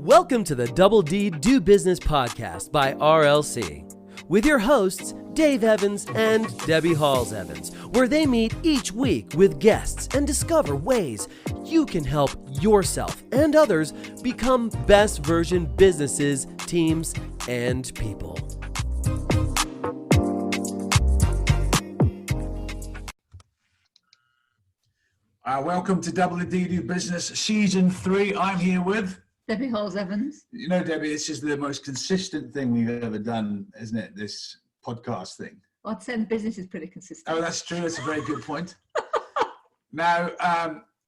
Welcome to the Double D Do Business podcast by RLC with your hosts, Dave Evans and Debbie Halls-Evans, where they meet each week with guests and discover ways you can help yourself and others become best version businesses, teams, and people. Welcome to Double D Do Business Season 3. I'm here with Debbie Halls-Evans. You know, Debbie, it's just the most consistent thing we've ever done, isn't it? This podcast thing. Well, I'd say the business is pretty consistent. Oh, that's true. That's a very good point. Now,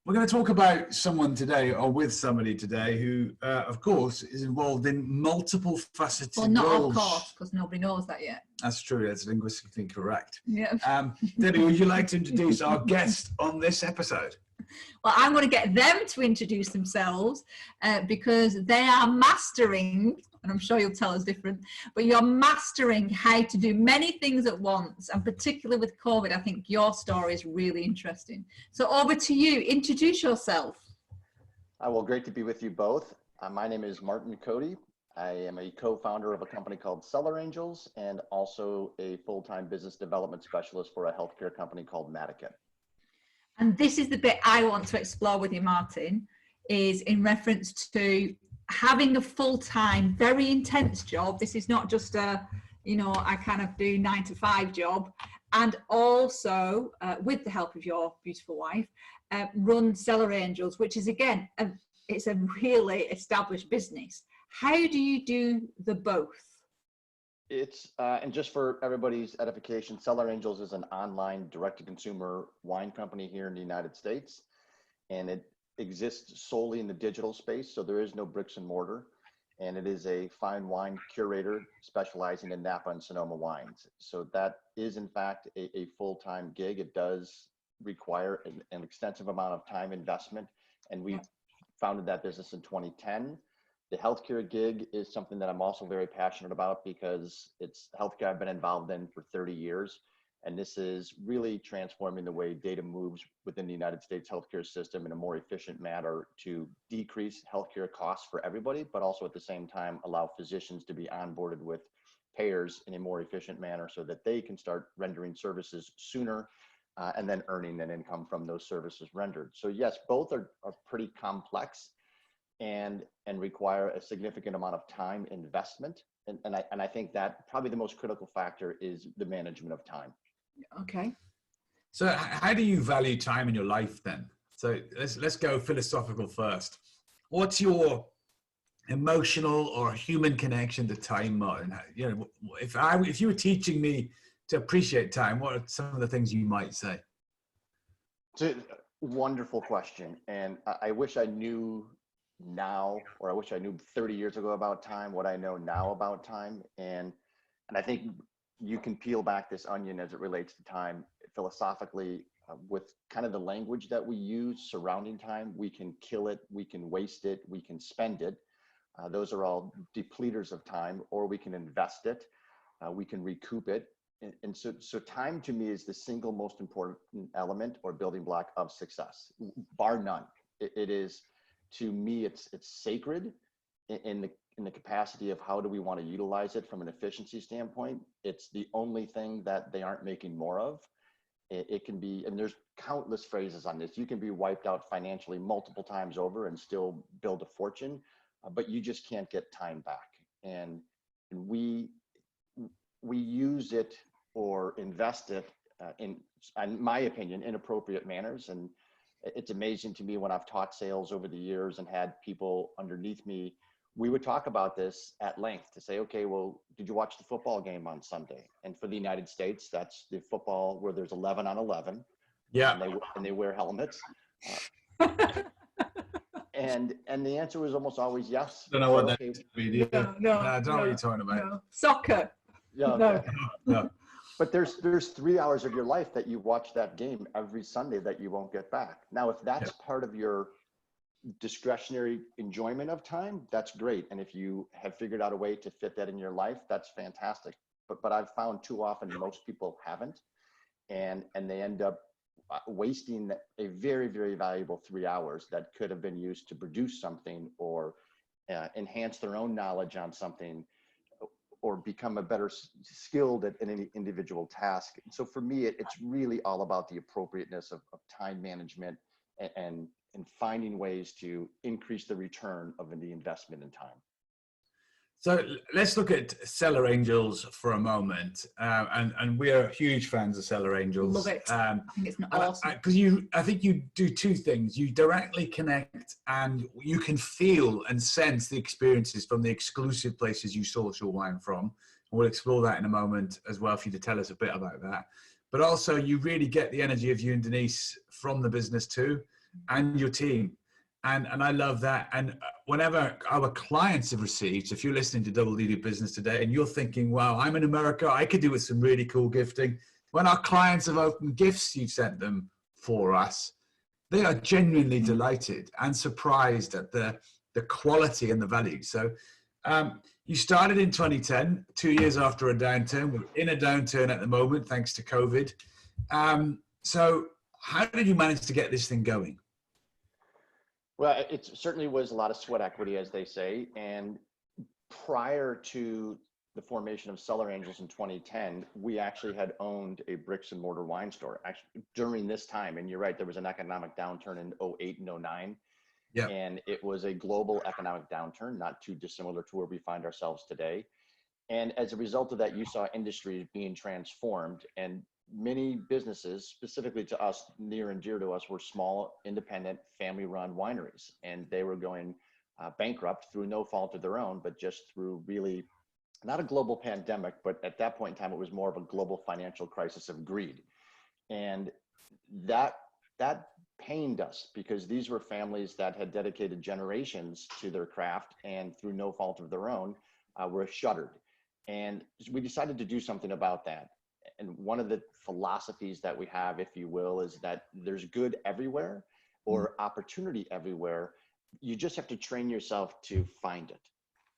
we're going to talk about someone today, or with somebody today, who, of course, is involved in multiple faceted roles. Well, not of course, because nobody knows that yet. That's true. That's linguistically correct. Yeah. Debbie, would you like to introduce our guest on this episode? Well, I'm going to get them to introduce themselves because they are mastering, and I'm sure you'll tell us different, but you're mastering how to do many things at once, and particularly with COVID, I think your story is really interesting. So over to you, introduce yourself. Well, great to be with you both. My name is Martin CODY. I am a co-founder of a company called Seller Angels and also a full-time business development specialist for a healthcare company called Medica. And this is the bit I want to explore with you, Martin, is in reference to having a full-time, very intense job. This is not just a, I kind of do 9 to 5 job. And also, with the help of your beautiful wife, run Seller Angels, which is, again, it's a really established business. How do you do the both? It's, and just for everybody's edification, Seller Angels is an online direct-to-consumer wine company here in the United States, and it exists solely in the digital space, so there is no bricks and mortar, and it is a fine wine curator specializing in Napa and Sonoma wines. So that is, in fact, a full-time gig. It does require an extensive amount of time investment, and we founded that business in 2010. The healthcare gig is something that I'm also very passionate about because it's healthcare I've been involved in for 30 years. And this is really transforming the way data moves within the United States healthcare system in a more efficient manner to decrease healthcare costs for everybody, but also at the same time allow physicians to be onboarded with payers in a more efficient manner so that they can start rendering services sooner and then earning an income from those services rendered. So yes, both are pretty complex and require a significant amount of time investment. And I think that probably the most critical factor is the management of time. Okay. So how do you value time in your life then? So let's go philosophical first. What's your emotional or human connection to time, Martin? If you were teaching me to appreciate time, what are some of the things you might say? It's a wonderful question. And I wish I knew now, or I wish I knew 30 years ago about time, what I know now about time. And I think you can peel back this onion as it relates to time philosophically with kind of the language that we use surrounding time. We can kill it, we can waste it, we can spend it. Those are all depleters of time, or we can invest it, we can recoup it. And so time to me is the single most important element or building block of success, bar none. It is, to me, it's sacred in the capacity of how do we want to utilize it from an efficiency standpoint. It's the only thing that they aren't making more of. It can be, and there's countless phrases on this. You can be wiped out financially multiple times over and still build a fortune, but you just can't get time back. And we use it or invest it in my opinion, inappropriate manners. And it's amazing to me when I've taught sales over the years and had people underneath me, we would talk about this at length to say, okay, well, did you watch the football game on Sunday? And for the United States, that's the football where there's 11 on 11. Yeah. And they wear helmets. And the answer was almost always yes. I don't know what that means. No, I don't know what you're talking about. No. Soccer. Yeah, okay. No. But there's 3 hours of your life that you watch that game every Sunday that you won't get back. Now, if that's part of your discretionary enjoyment of time, that's great. And if you have figured out a way to fit that in your life, that's fantastic. But I've found too often most people haven't, and they end up wasting a very, very valuable 3 hours that could have been used to produce something or enhance their own knowledge on something, or become a better skilled at any individual task. So for me, it's really all about the appropriateness of time management and finding ways to increase the return of the investment in time. So let's look at Seller Angels for a moment, and we are huge fans of Seller Angels. Love it. I think it's awesome. Because I think you do two things. You directly connect, and you can feel and sense the experiences from the exclusive places you source your wine from. And we'll explore that in a moment as well, for you to tell us a bit about that. But also, you really get the energy of you and Denise from the business too, and your team. And I love that. And whenever our clients have received, if you're listening to Double D Do Business today and you're thinking, wow, I'm in America, I could do with some really cool gifting. When our clients have opened gifts you've sent them for us, they are genuinely delighted and surprised at the quality and the value. So you started in 2010, 2 years after a downturn. We're in a downturn at the moment, thanks to COVID. So how did you manage to get this thing going? Well, it certainly was a lot of sweat equity, as they say. And prior to the formation of Seller Angels in 2010, we actually had owned a bricks and mortar wine store actually during this time. And you're right, there was an economic downturn in 08 and 09. Yeah. And it was a global economic downturn, not too dissimilar to where we find ourselves today. And as a result of that, you saw industries being transformed, and many businesses, specifically to us, near and dear to us, were small, independent, family-run wineries, and they were going bankrupt through no fault of their own, but just through really not a global pandemic, but at that point in time, it was more of a global financial crisis of greed. And that pained us, because these were families that had dedicated generations to their craft, and through no fault of their own, were shuttered. And we decided to do something about that. And one of the philosophies that we have, if you will, is that there's good everywhere, or opportunity everywhere. You just have to train yourself to find it.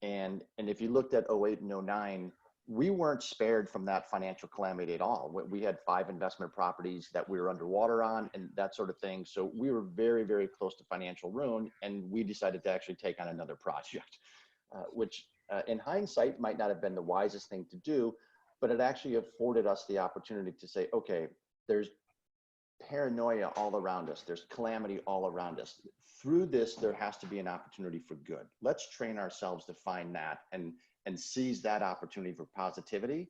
And if you looked at 08 and 09, we weren't spared from that financial calamity at all. We had 5 investment properties that we were underwater on and that sort of thing. So we were very, very close to financial ruin, and we decided to actually take on another project, which in hindsight might not have been the wisest thing to do. But it actually afforded us the opportunity to say, okay, there's paranoia all around us. There's calamity all around us. Through this, there has to be an opportunity for good. Let's train ourselves to find that and seize that opportunity for positivity.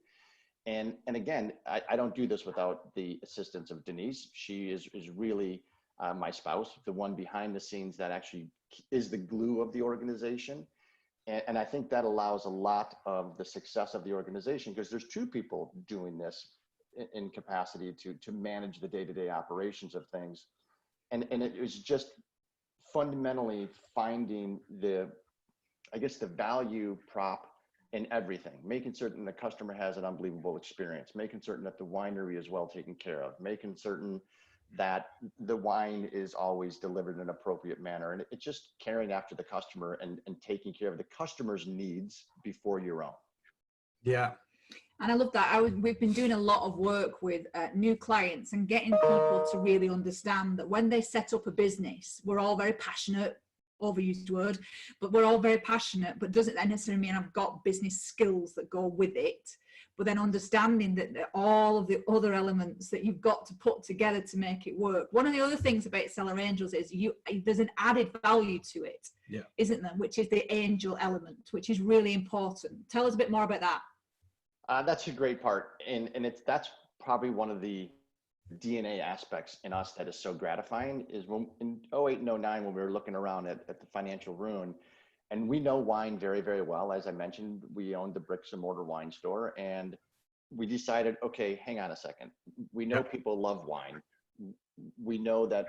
And again, I don't do this without the assistance of Denise. She is really my spouse, the one behind the scenes that actually is the glue of the organization. And I think that allows a lot of the success of the organization, because there's 2 people doing this in capacity to manage the day-to-day operations of things. And it was just fundamentally finding the value prop in everything, making certain the customer has an unbelievable experience, making certain that the winery is well taken care of, making certain that the wine is always delivered in an appropriate manner. And it's just caring after the customer and taking care of the customer's needs before your own. Yeah. And I love that. We've been doing a lot of work with new clients and getting people to really understand that when they set up a business, we're all very passionate, overused word, but we're all very passionate, but doesn't necessarily mean I've got business skills that go with it. But then understanding that all of the other elements that you've got to put together to make it work. One of the other things about Seller Angels is there's an added value to it, isn't there? Which is the angel element, which is really important. Tell us a bit more about that. That's a great part. And that's probably one of the DNA aspects in us that is so gratifying, is when in 08 and 09, when we were looking around at the financial ruin. And we know wine very, very well. As I mentioned, we owned the bricks and mortar wine store, and we decided, okay, hang on a second. We know people love wine. We know that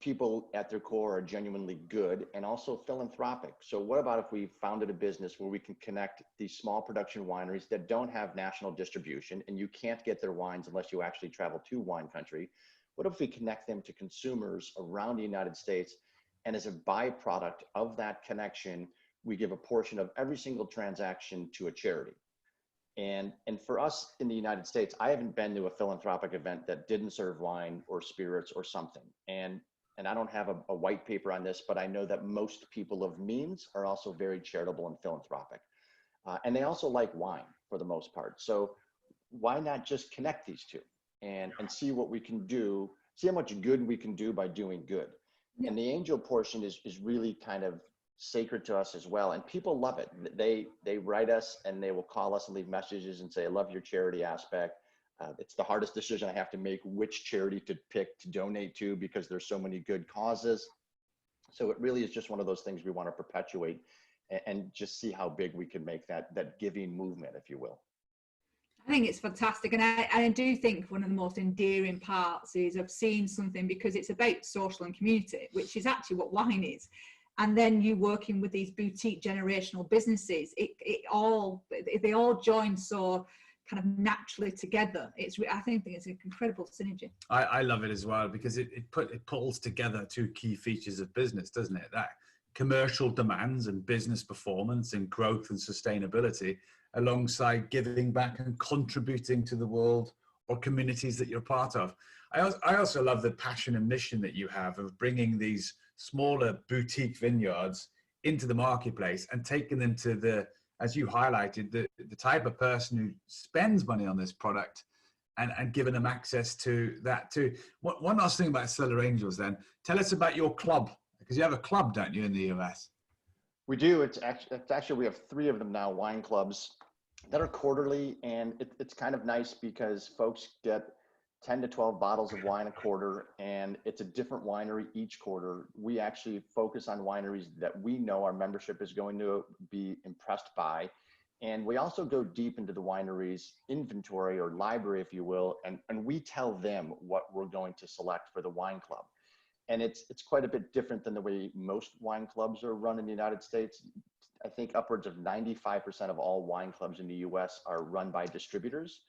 people at their core are genuinely good and also philanthropic. So what about if we founded a business where we can connect these small production wineries that don't have national distribution, and you can't get their wines unless you actually travel to wine country? What if we connect them to consumers around the United States? And as a byproduct of that connection, we give a portion of every single transaction to a charity. And for us in the United States, I haven't been to a philanthropic event that didn't serve wine or spirits or something. And and I don't have a white paper on this, but I know that most people of means are also very charitable and philanthropic. And they also like wine for the most part. So why not just connect these two and see what we can do, see how much good we can do by doing good. Yeah. And the angel portion is really kind of sacred to us as well. And people love it. They write us and they will call us and leave messages and say, I love your charity aspect. It's the hardest decision I have to make, which charity to pick to donate to, because there's so many good causes. So it really is just one of those things we want to perpetuate and just see how big we can make that giving movement, if you will. I think it's fantastic. And I do think one of the most endearing parts is I've seen something, because it's about social and community, which is actually what wine is. And then you working with these boutique generational businesses, they all join so kind of naturally together. I think it's an incredible synergy. I love it as well, because it pulls together two key features of business, doesn't it? That commercial demands and business performance and growth and sustainability, alongside giving back and contributing to the world or communities that you're part of. I also love the passion and mission that you have of bringing these smaller boutique vineyards into the marketplace and taking them to the, as you highlighted, the type of person who spends money on this product and giving them access to that too. One last thing about Cellar Angels then. Tell us about your club, because you have a club, don't you, in the US? We do. It's actually, we have 3 of them now, wine clubs that are quarterly. And it's kind of nice because folks get 10 to 12 bottles of wine a quarter, and it's a different winery each quarter. We actually focus on wineries that we know our membership is going to be impressed by. And we also go deep into the winery's inventory or library, if you will, and we tell them what we're going to select for the wine club. And it's quite a bit different than the way most wine clubs are run in the United States. I think upwards of 95% of all wine clubs in the US are run by distributors.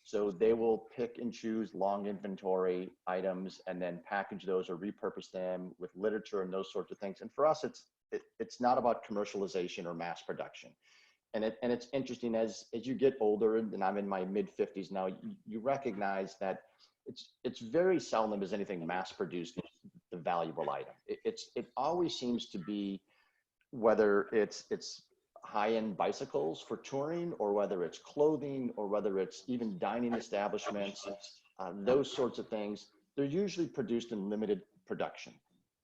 So they will pick and choose long inventory items and then package those or repurpose them with literature and those sorts of things. And for us, it's not about commercialization or mass production. And it's interesting, as you get older, and I'm in my mid-50s now, you recognize that it's very seldom is anything mass produced the valuable item. It always seems to be, whether it's high-end bicycles for touring, or whether it's clothing, or whether it's even dining establishments, those sorts of things, they're usually produced in limited production.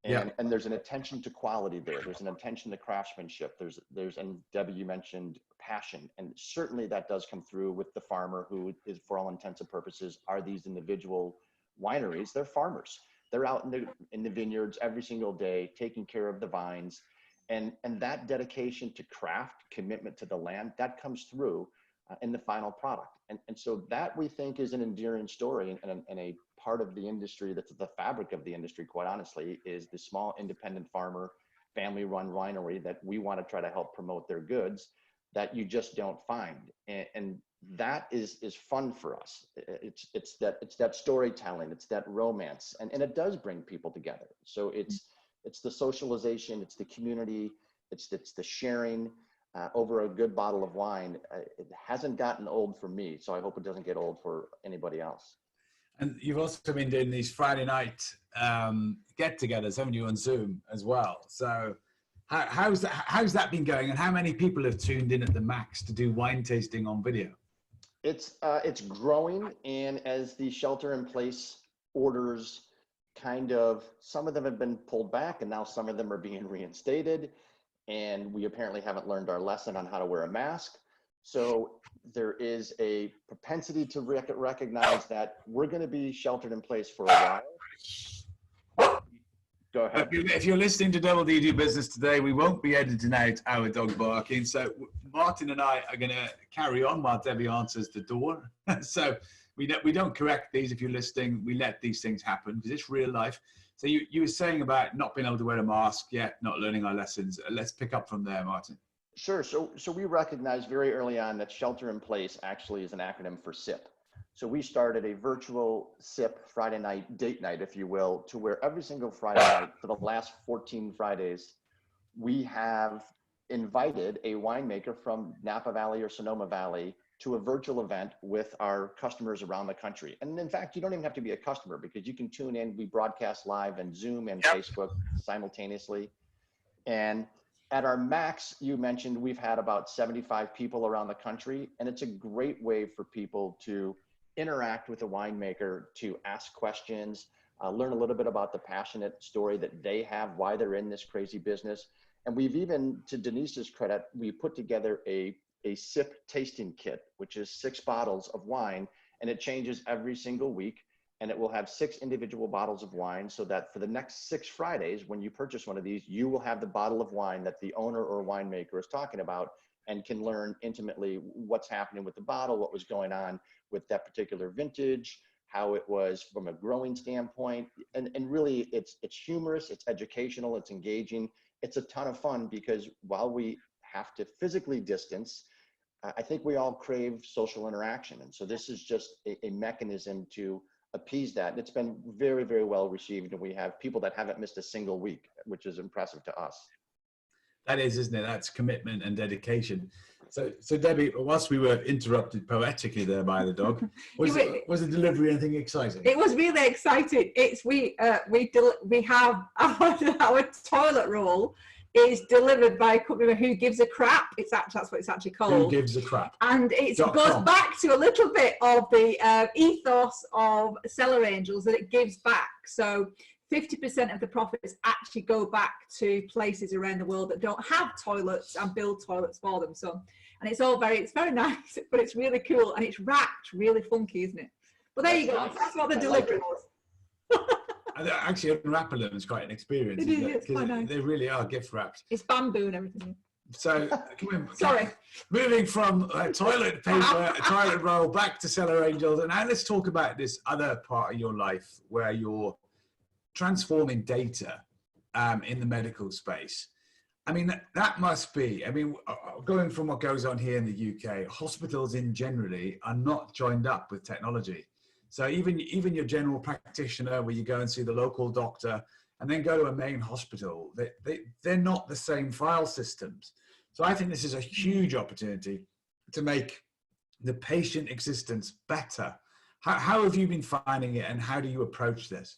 And there's an attention to quality there. There's an attention to craftsmanship. There's and Debbie, you mentioned passion, and certainly that does come through with the farmer, who is, for all intents and purposes, are these individual wineries. They're farmers. They're out in the vineyards every single day, taking care of the vines, and that dedication to craft, commitment to the land, that comes through in the final product. And so that, we think, is an endearing story, and a part of the industry that's the fabric of the industry, quite honestly, is the small independent farmer, family-run winery that we want to try to help promote their goods that you just don't find. And that is fun for us. It's that storytelling, it's that romance, and it does bring people together. So it's the socialization, it's the community, it's the sharing over a good bottle of wine. It hasn't gotten old for me, so I hope it doesn't get old for anybody else. And you've also been doing these Friday night get-togethers, haven't you, on Zoom as well? So how's that been going, and how many people have tuned in at the max to do wine tasting on video? It's growing, and as the shelter-in-place orders kind of, some of them have been pulled back, and now some of them are being reinstated, and we apparently haven't learned our lesson on how to wear a mask. So there is a propensity to recognize that we're going to be sheltered in place for a while. Go ahead. If you're listening to Double D Do Business today, we won't be editing out our dog barking. So Martin and I are going to carry on while Debbie answers the door. So we don't correct these. If you're listening, we let these things happen because it's real life. So you were saying about not being able to wear a mask yet, not learning our lessons. Let's pick up from there, Martin. Sure. So we recognized very early on that shelter in place actually is an acronym for SIP. So we started a virtual SIP Friday night date night, if you will, to where every single Friday night for the last 14 Fridays, we have invited a winemaker from Napa Valley or Sonoma Valley to a virtual event with our customers around the country. And in fact, you don't even have to be a customer because you can tune in. We broadcast live and Zoom and Facebook simultaneously. And at our max, you mentioned we've had about 75 people around the country, and it's a great way for people to interact with the winemaker, to ask questions, learn a little bit about the passionate story that they have, why they're in this crazy business. And we've even, to Denise's credit, we put together a sip tasting kit, which is 6 bottles of wine, and it changes every single week. And it will have 6 individual bottles of wine, so that for the next 6 Fridays, when you purchase one of these, you will have the bottle of wine that the owner or winemaker is talking about and can learn intimately what's happening with the bottle, what was going on with that particular vintage, how it was from a growing standpoint. And really it's humorous, it's educational, it's engaging. It's a ton of fun because while we have to physically distance, I think we all crave social interaction. And so this is just a mechanism to appease that. And it's been very, very well received. And we have people that haven't missed a single week, which is impressive to us. That is, isn't it? That's commitment and dedication. So Debbie, whilst we were interrupted poetically there by the dog, was the delivery anything exciting? It was really exciting. We have our toilet roll is delivered by a company who gives a crap. That's what it's actually called. Who gives a crap? And it goes back to a little bit of the ethos of Cellar Angels, that it gives back. So 50% of the profits actually go back to places around the world that don't have toilets and build toilets for them. So, and it's very nice, but it's really cool, and it's wrapped really funky, isn't it? But there you go. Nice. That's what the delivery was. Actually, unwrapping them is quite an experience. It is. It's quite nice. They really are gift wrapped. It's bamboo and everything. So, sorry. Moving from toilet paper, toilet roll, back to Cellar Angels, and now let's talk about this other part of your life where you're transforming data in the medical space. I mean, that must be, going from what goes on here in the UK, hospitals in generally are not joined up with technology. So even your general practitioner, where you go and see the local doctor and then go to a main hospital, they're not the same file systems. So I think this is a huge opportunity to make the patient existence better. How have you been finding it, and how do you approach this?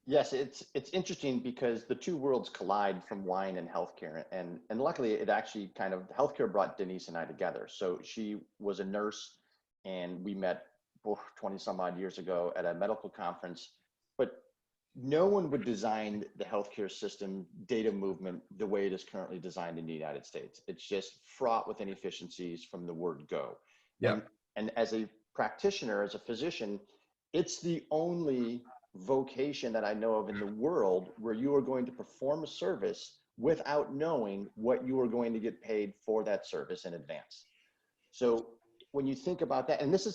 Yes, it's interesting because the two worlds collide from wine and healthcare, and luckily it actually healthcare brought Denise and I together. So she was a nurse, and we met 20 some odd years ago at a medical conference, but no one would design the healthcare system data movement the way it is currently designed in the United States. It's just fraught with inefficiencies from the word go. Yeah. And as a practitioner, as a physician, it's the only vocation that I know of in the world where you are going to perform a service without knowing what you are going to get paid for that service in advance. So when you think about that, and this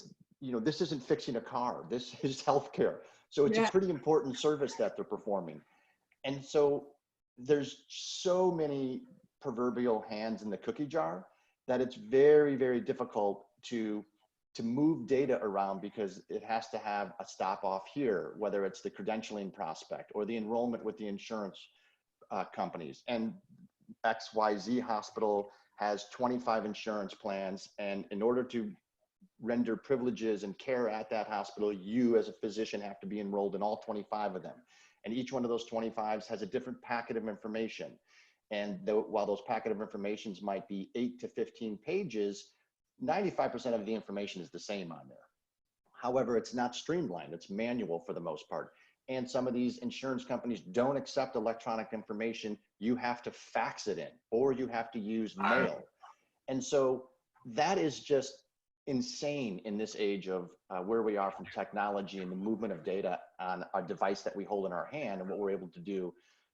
isn't fixing a car, this is healthcare. So it's a pretty important service that they're performing. And so there's so many proverbial hands in the cookie jar that it's very, very difficult to move data around, because it has to have a stop off here, whether it's the credentialing prospect or the enrollment with the insurance companies. And XYZ hospital has 25 insurance plans, and in order to render privileges and care at that hospital, you as a physician have to be enrolled in all 25 of them. And each one of those 25s has a different packet of information. And while those packet of informations might be 8 to 15 pages, 95% of the information is the same on there. However, it's not streamlined, it's manual for the most part. And some of these insurance companies don't accept electronic information. You have to fax it in, or you have to use mail. And so that is just insane in this age of where we are from technology and the movement of data on a device that we hold in our hand and what we're able to do.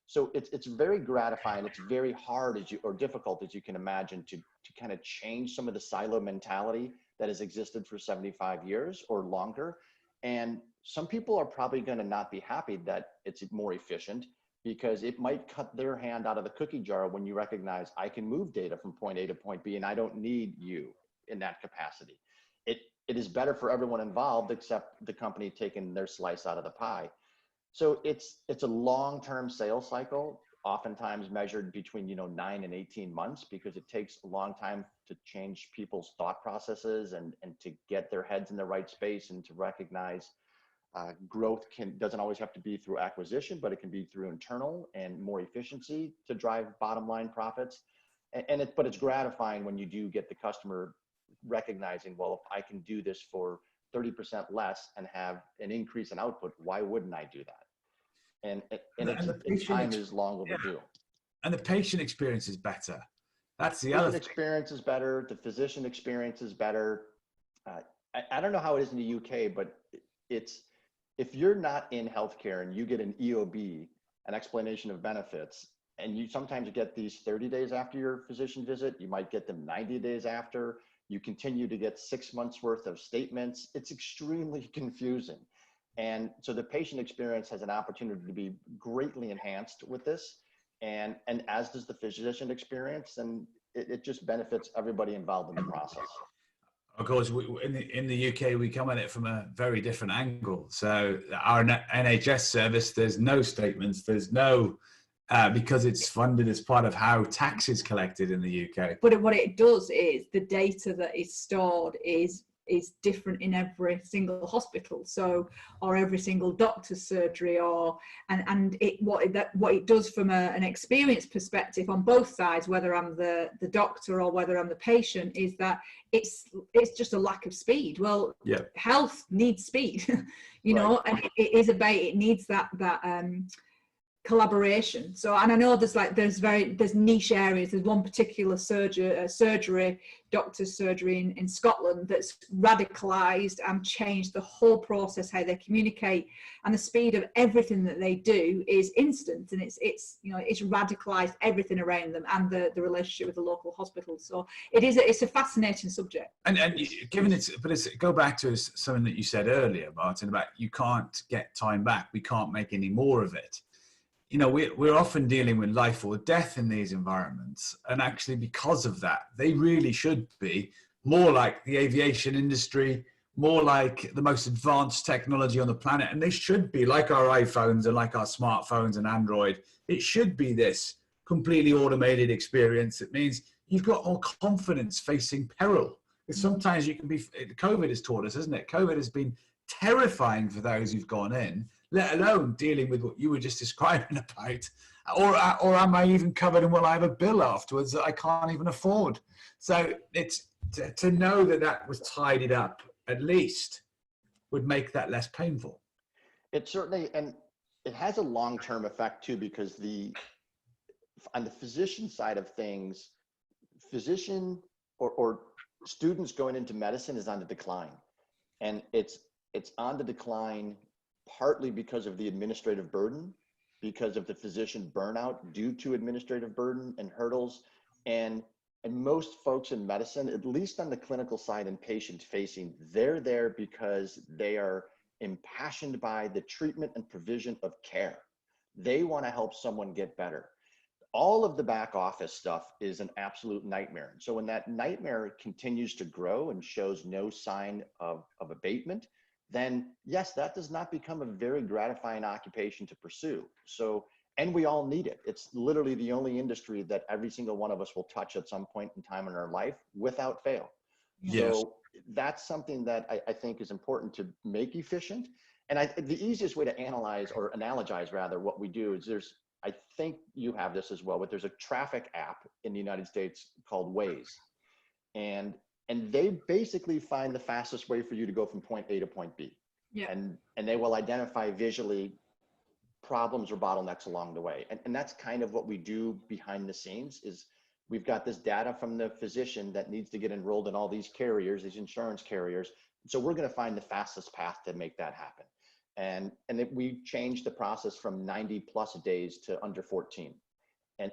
So it's very gratifying. It's very hard or difficult, as you can imagine, to kind of change some of the silo mentality that has existed for 75 years or longer. And some people are probably going to not be happy that it's more efficient, because it might cut their hand out of the cookie jar when you recognize I can move data from point A to point B and I don't need you in that capacity. It is better for everyone involved except the company taking their slice out of the pie. So it's a long-term sales cycle. oftentimes measured between 9 and 18 months, because it takes a long time to change people's thought processes and to get their heads in the right space, and to recognize growth doesn't always have to be through acquisition, but it can be through internal and more efficiency to drive bottom line profits. But it's gratifying when you do get the customer recognizing, well, if I can do this for 30% less and have an increase in output, why wouldn't I do that? And time is long overdue. And the patient experience is better. That's the other other thing. Experience is better. The physician experience is better. I don't know how it is in the UK, but if you're not in healthcare and you get an EOB, an explanation of benefits, and you sometimes get these 30 days after your physician visit, you might get them 90 days after, you continue to get 6 months worth of statements. It's extremely confusing. And so the patient experience has an opportunity to be greatly enhanced with this, and as does the physician experience, and it just benefits everybody involved in the process. Of course, in the UK, we come at it from a very different angle. So our NHS service, there's no statements, there's no, because it's funded as part of how tax is collected in the UK. But what it does is the data that is stored is different in every single hospital, or every single doctor's surgery, and what it does from an experience perspective on both sides, whether I'm the doctor or whether I'm the patient, is that it's just a lack of speed. Well, yeah. Health needs speed, you know, and it needs that collaboration. So, and I know there's niche areas. There's one particular doctor's surgery in Scotland that's radicalized and changed the whole process, how they communicate, and the speed of everything that they do is instant, and it's radicalized everything around them and the relationship with the local hospital. So it's a fascinating subject. And go back to something that you said earlier, Martin, about you can't get time back. We can't make any more of it. You know, we're often dealing with life or death in these environments. And actually, because of that, they really should be more like the aviation industry, more like the most advanced technology on the planet. And they should be like our iPhones and like our smartphones and Android. It should be this completely automated experience. It means you've got more confidence facing peril. Because sometimes you can be, COVID has taught us, hasn't it? COVID has been terrifying for those who've gone in, let alone dealing with what you were just describing about, or am I even covered and will I have a bill afterwards that I can't even afford? So it's to know that was tidied up, at least, would make that less painful. It certainly, and it has a long-term effect too, because on the physician side of things, physician or students going into medicine is on the decline, and it's on the decline partly because of the administrative burden, because of the physician burnout due to administrative burden and hurdles. And most folks in medicine, at least on the clinical side and patient facing, they're there because they are impassioned by the treatment and provision of care. They want to help someone get better. All of the back office stuff is an absolute nightmare. So when that nightmare continues to grow and shows no sign of abatement, then yes, that does not become a very gratifying occupation to pursue. So, and we all need it. It's literally the only industry that every single one of us will touch at some point in time in our life without fail. Yes. So that's something that I think is important to make efficient. And the easiest way to analogize rather what we do is I think you have this as well, but there's a traffic app in the United States called Waze. And they basically find the fastest way for you to go from point A to point B. Yeah. And they will identify visually problems or bottlenecks along the way. And that's kind of what we do behind the scenes. Is we've got this data from the physician that needs to get enrolled in all these carriers, these insurance carriers. So we're going to find the fastest path to make that happen. And we changed the process from 90 plus days to under 14. And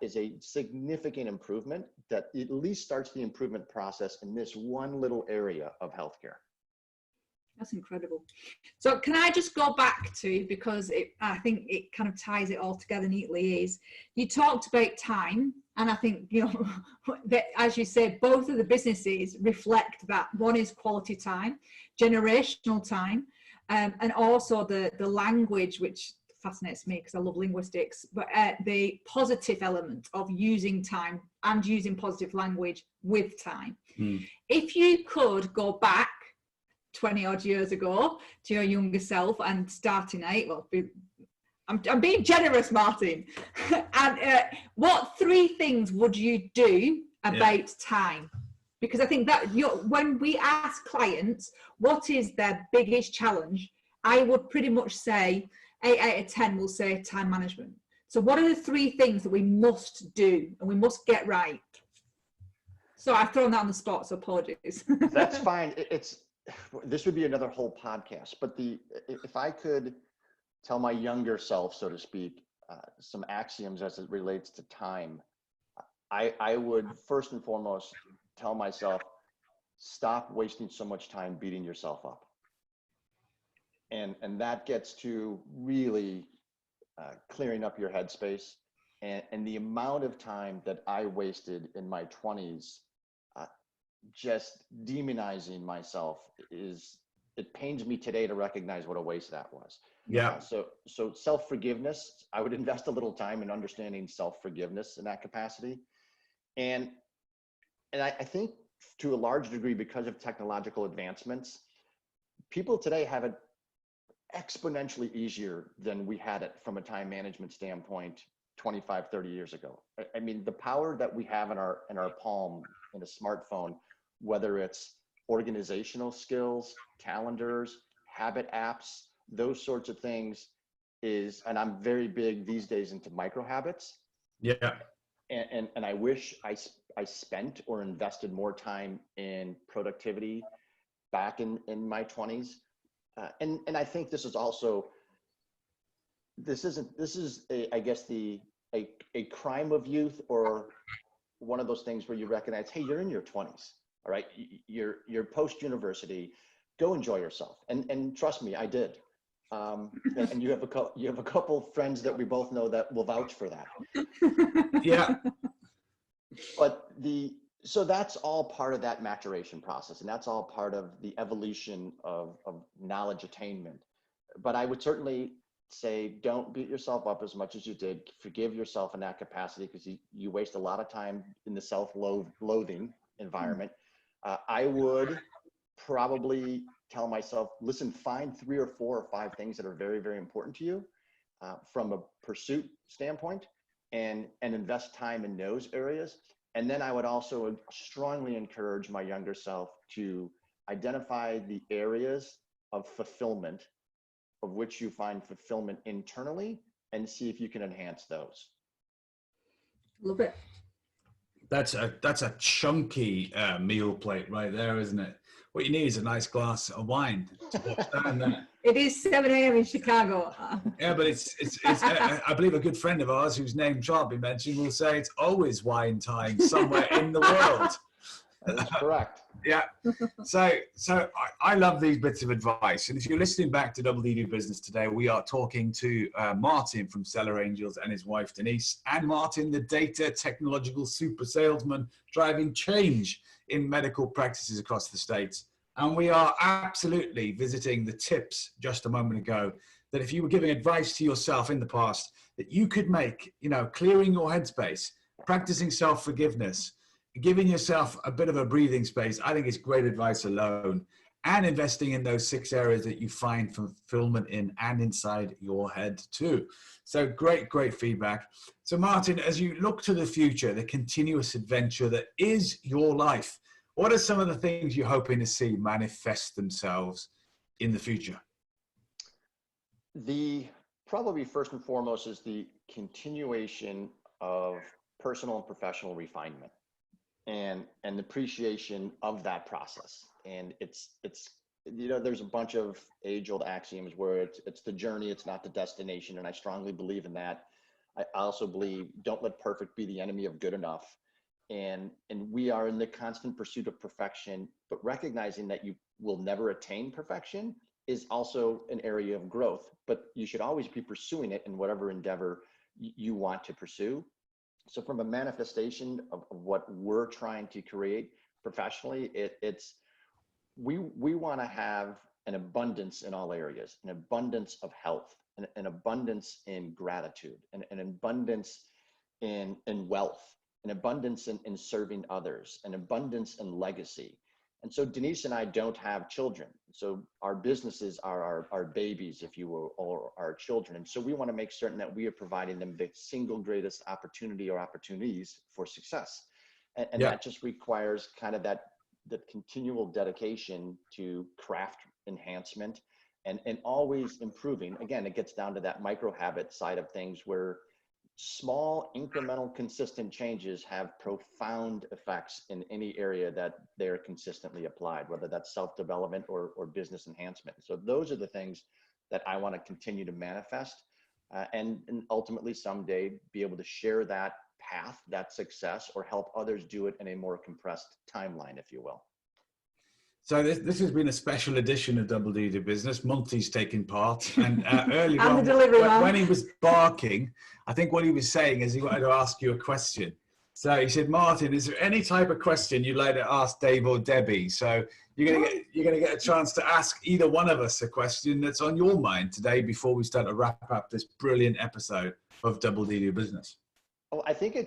is a significant improvement that at least starts the improvement process in this one little area of healthcare. That's incredible. So can I just go back to, because I think it kind of ties it all together neatly, is you talked about time, and I think, that, as you said, both of the businesses reflect that. One is quality time, generational time, and also the language which fascinates me because I love linguistics, but the positive element of using time and using positive language with time. If you could go back 20 odd years ago to your younger self and starting out, well, I'm being generous, Martin. And what 3 things would you do about time? Because I think that when we ask clients what is their biggest challenge, I would pretty much say 8 out of 10 will say time management. So what are the 3 things that we must do and we must get right? So I've thrown that on the spot, so apologies. That's fine. This would be another whole podcast, but if I could tell my younger self, so to speak, some axioms as it relates to time, I would first and foremost tell myself, stop wasting so much time beating yourself up. And that gets to really clearing up your headspace. And the amount of time that I wasted in my 20s just demonizing myself it pains me today to recognize what a waste that was. Yeah. So self-forgiveness, I would invest a little time in understanding self-forgiveness in that capacity. And I think to a large degree, because of technological advancements, people today have it exponentially easier than we had it from a time management standpoint 25, 30 years ago. I mean, the power that we have in our palm in a smartphone, whether it's organizational skills, calendars, habit apps, those sorts of things and I'm very big these days into micro habits. Yeah. And I wish I spent or invested more time in productivity back in my 20s. And I think this is a crime of youth, or one of those things where you recognize, hey, you're in your 20s, all right? You're post-university, go enjoy yourself. And trust me, I did. And you have a couple friends that we both know that will vouch for that. Yeah. But so that's all part of that maturation process, and that's all part of the evolution of knowledge attainment. But I would certainly say, don't beat yourself up as much as you did. Forgive yourself in that capacity, because you waste a lot of time in the self-loathing environment. I would probably tell myself, listen, find 3 or 4 or 5 things that are very, very important to you from a pursuit standpoint, and invest time in those areas. And then I would also strongly encourage my younger self to identify the areas of fulfillment of which you find fulfillment internally, and see if you can enhance those. Love it. That's a chunky meal plate right there, isn't it? What you need is a nice glass of wine to wash down that. It is 7 a.m. in Chicago. Yeah, but it's I believe a good friend of ours, whose name shan't be mentioned, will say it's always wine time somewhere in the world. That's correct. Yeah. So I love these bits of advice. And if you're listening back to Double D Do Business today, we are talking to Martin from Seller Angels and his wife, Denise, and Martin, the data technological super salesman driving change in medical practices across the States. And we are absolutely visiting the tips just a moment ago, that if you were giving advice to yourself in the past, that you could make, clearing your headspace, practicing self-forgiveness, giving yourself a bit of a breathing space. I think it's great advice alone, and investing in those 6 areas that you find fulfillment in and inside your head too. So great feedback. So Martin, as you look to the future, the continuous adventure that is your life, what are some of the things you're hoping to see manifest themselves in the future? Probably first and foremost is the continuation of personal and professional refinement, and the appreciation of that process. And it's there's a bunch of age-old axioms where it's the journey, it's not the destination, and I strongly believe in that. I also believe, don't let perfect be the enemy of good enough. And we are in the constant pursuit of perfection, but recognizing that you will never attain perfection is also an area of growth, but you should always be pursuing it in whatever endeavor you want to pursue. So from a manifestation of what we're trying to create professionally, we want to have an abundance in all areas, an abundance of health, an abundance in gratitude, an abundance in wealth, an abundance in serving others, an abundance in legacy. And so Denise and I don't have children. So our businesses are our babies, if you will, or our children. And so we want to make certain that we are providing them the single greatest opportunity or opportunities for success. And that just requires kind of that continual dedication to craft enhancement and always improving. Again, it gets down to that micro habit side of things where small, incremental, consistent changes have profound effects in any area that they're consistently applied, whether that's self-development or business enhancement. So those are the things that I want to continue to manifest and ultimately someday be able to share that path, that success, or help others do it in a more compressed timeline, if you will. So this has been a special edition of Double D Do Business. Monty's taking part, and earlier And on, the delivery when he was barking, I think what he was saying is he wanted to ask you a question. So he said, Martin, is there any type of question you'd like to ask Dave or Debbie? So you're gonna get a chance to ask either one of us a question that's on your mind today before we start to wrap up this brilliant episode of Double D Do Business. Oh, I think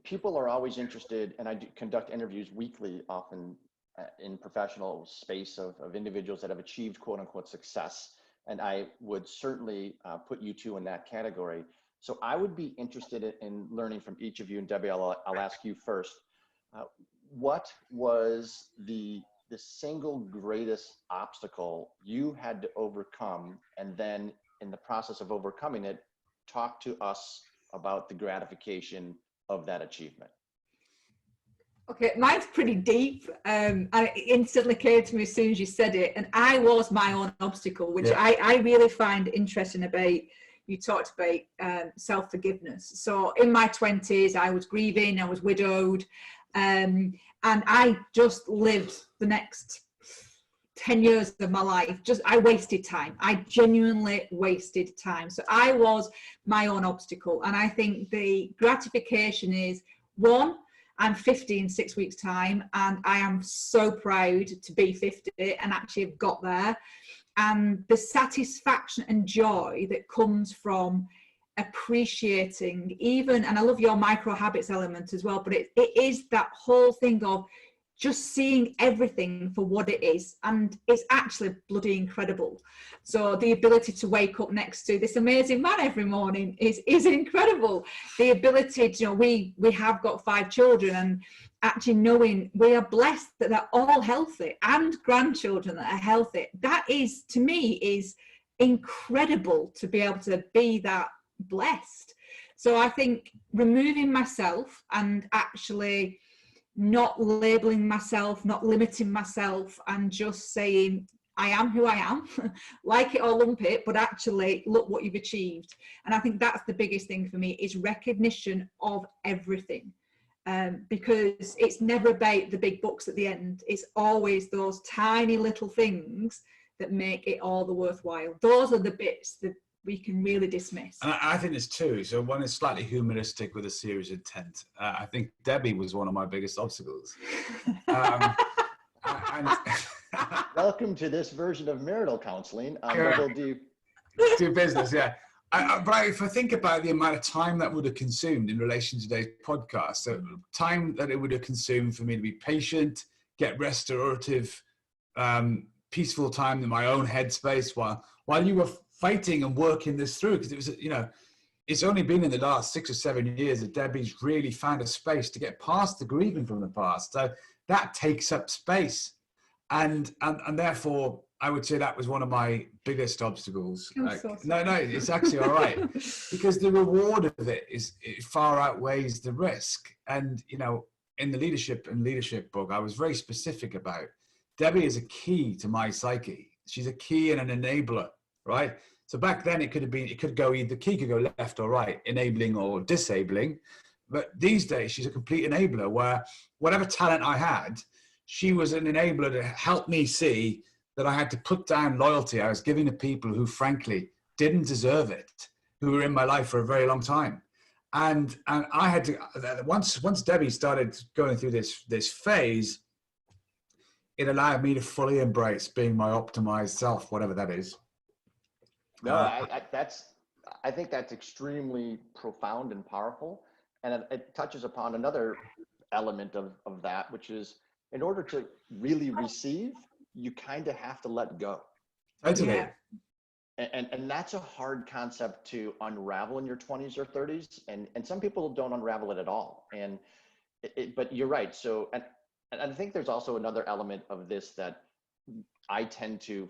people are always interested, and I do conduct interviews weekly, often in professional space of individuals that have achieved quote unquote success. And I would certainly put you two in that category. So I would be interested in learning from each of you, and Debbie, I'll ask you first. What was the single greatest obstacle you had to overcome? And then in the process of overcoming it, talk to us about the gratification of that achievement. Okay, mine's pretty deep. And it instantly came to me as soon as you said it. And I was my own obstacle, which I really find interesting about. You talked about self-forgiveness. So in my 20s, I was grieving, I was widowed, and I just lived the next 10 years of my life. I wasted time. I genuinely wasted time. So I was my own obstacle. And I think the gratification is, one, I'm 50 in 6 weeks' time, and I am so proud to be 50 and actually have got there. And the satisfaction and joy that comes from appreciating even, and I love your micro habits element as well, but it is that whole thing of just seeing everything for what it is, and it's actually bloody incredible. So the ability to wake up next to this amazing man every morning is incredible. The ability to, we have got 5 children, and actually knowing we are blessed that they're all healthy, and grandchildren that are healthy, that is, to me, is incredible to be able to be that blessed. So I think removing myself and actually not labeling myself, not limiting myself, and just saying, I am who I am, like it or lump it, but actually look what you've achieved. And I think that's the biggest thing for me, is recognition of everything. Because it's never about the big bucks at the end. It's always those tiny little things that make it all the worthwhile. Those are the bits that we can really dismiss. And I think there's two. So one is slightly humoristic with a serious intent. I think Debbie was one of my biggest obstacles. Welcome to this version of marital counseling on Double D Do Business, yeah. But if I think about the amount of time that would have consumed in relation to today's podcast, so time that it would have consumed for me to be patient, get restorative, peaceful time in my own headspace while you were fighting and working this through, because it was, it's only been in the last 6 or 7 years that Debbie's really found a space to get past the grieving from the past. So that takes up space. And therefore, I would say that was one of my biggest obstacles. No, it's actually all right. Because the reward of it far outweighs the risk. And, in the leadership book, I was very specific about Debbie is a key to my psyche. She's a key and an enabler, right? So back then the key could go left or right, enabling or disabling. But these days, she's a complete enabler, where whatever talent I had, she was an enabler to help me see that I had to put down loyalty I was giving to people who, frankly, didn't deserve it, who were in my life for a very long time. And I had to, once Debbie started going through this phase, it allowed me to fully embrace being my optimized self, whatever that is. No, I think that's extremely profound and powerful. And it touches upon another element of that, which is in order to really receive, you kind of have to let go. Totally. Yeah. And that's a hard concept to unravel in your 20s or 30s. And some people don't unravel it at all. And but you're right. So, and I think there's also another element of this that I tend to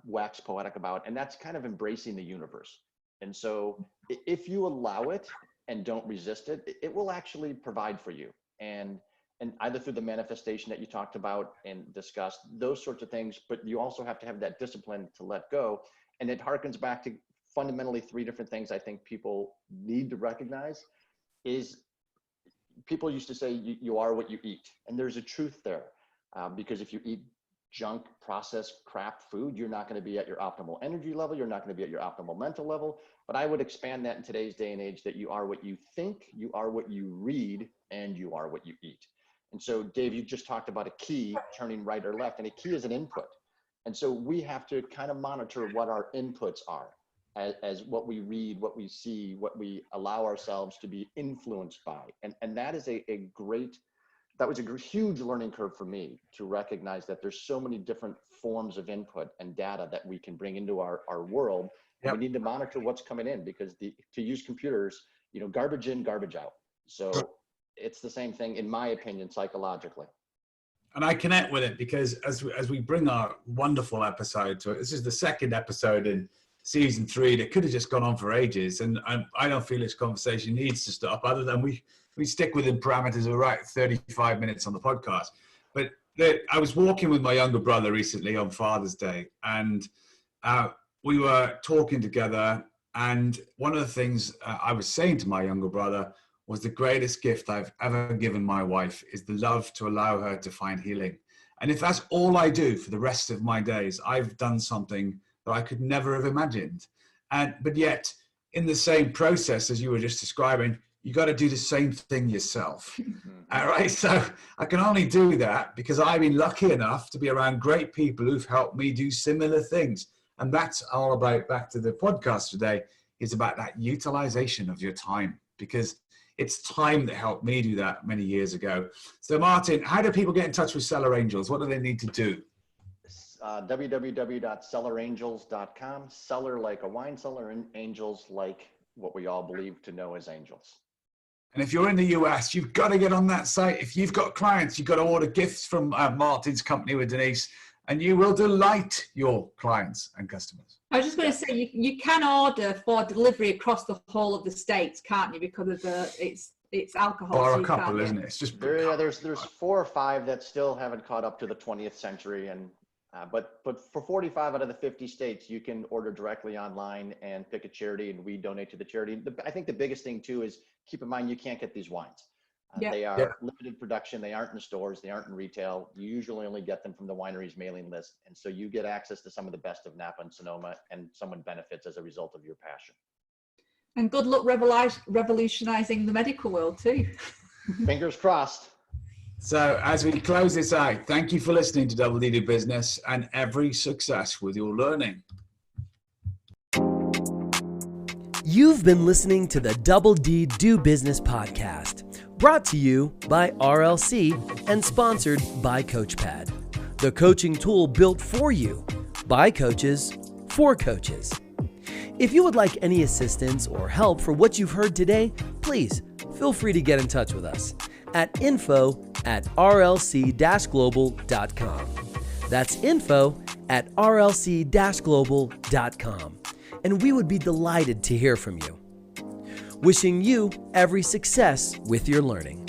wax poetic about, and that's kind of embracing the universe. And so if you allow it and don't resist it, it will actually provide for you. And either through the manifestation that you talked about and discussed, those sorts of things, but you also have to have that discipline to let go. And it harkens back to fundamentally three different things I think people need to recognize is people used to say you are what you eat. And there's a truth there because if you eat junk, processed crap food, you're not going to be at your optimal energy level. You're not going to be at your optimal mental level. But I would expand that in today's day and age that you are what you think, you are what you read, and you are what you eat. And so, Dave, you just talked about a key turning right or left, and a key is an input. And so we have to kind of monitor what our inputs are as what we read, what we see, what we allow ourselves to be influenced by. And that is that was a huge learning curve for me to recognize that there's so many different forms of input and data that we can bring into our world. Yep. And we need to monitor what's coming in because to use computers, garbage in, garbage out. So it's the same thing, in my opinion, psychologically. And I connect with it because as we bring our wonderful episode to it, this is the second episode in season 3 that could have just gone on for ages. And I don't feel this conversation needs to stop other than we stick within parameters of right 35 minutes on the podcast. But I was walking with my younger brother recently on Father's Day, and we were talking together. And one of the things I was saying to my younger brother was the greatest gift I've ever given my wife is the love to allow her to find healing. And if that's all I do for the rest of my days, I've done something that I could never have imagined. But yet, in the same process as you were just describing, you got to do the same thing yourself. All right. So I can only do that because I've been lucky enough to be around great people who've helped me do similar things. And that's all about, back to the podcast today, is about that utilization of your time, because it's time that helped me do that many years ago. So Martin, how do people get in touch with Cellar Angels? What do they need to do? www.cellarangels.com. Cellar like a wine cellar, and angels like what we all believe to know as angels. And if you're in the US, you've got to get on that site. If you've got clients, you've got to order gifts from Martin's company with Denise, and you will delight your clients and customers. I was just going to say, you can order for delivery across the whole of the states, can't you? Because of it's alcohol. Or so a couple, isn't it? It's just there's 4 or 5 that still haven't caught up to the 20th century, and but for 45 out of the 50 states, you can order directly online and pick a charity, and we donate to the charity. I think the biggest thing too is keep in mind you can't get these wines. They are limited production. They aren't in stores. They aren't in retail. You usually only get them from the winery's mailing list. And so you get access to some of the best of Napa and Sonoma, and someone benefits as a result of your passion. And good luck revolutionizing the medical world too. Fingers crossed. So as we close this out, thank you for listening to Double D Do Business, and every success with your learning. You've been listening to the Double D Do Business podcast, brought to you by RLC and sponsored by CoachPad, the coaching tool built for you by coaches for coaches. If you would like any assistance or help for what you've heard today, please feel free to get in touch with us at info@rlc-global.com. That's info@rlc-global.com. And we would be delighted to hear from you. Wishing you every success with your learning.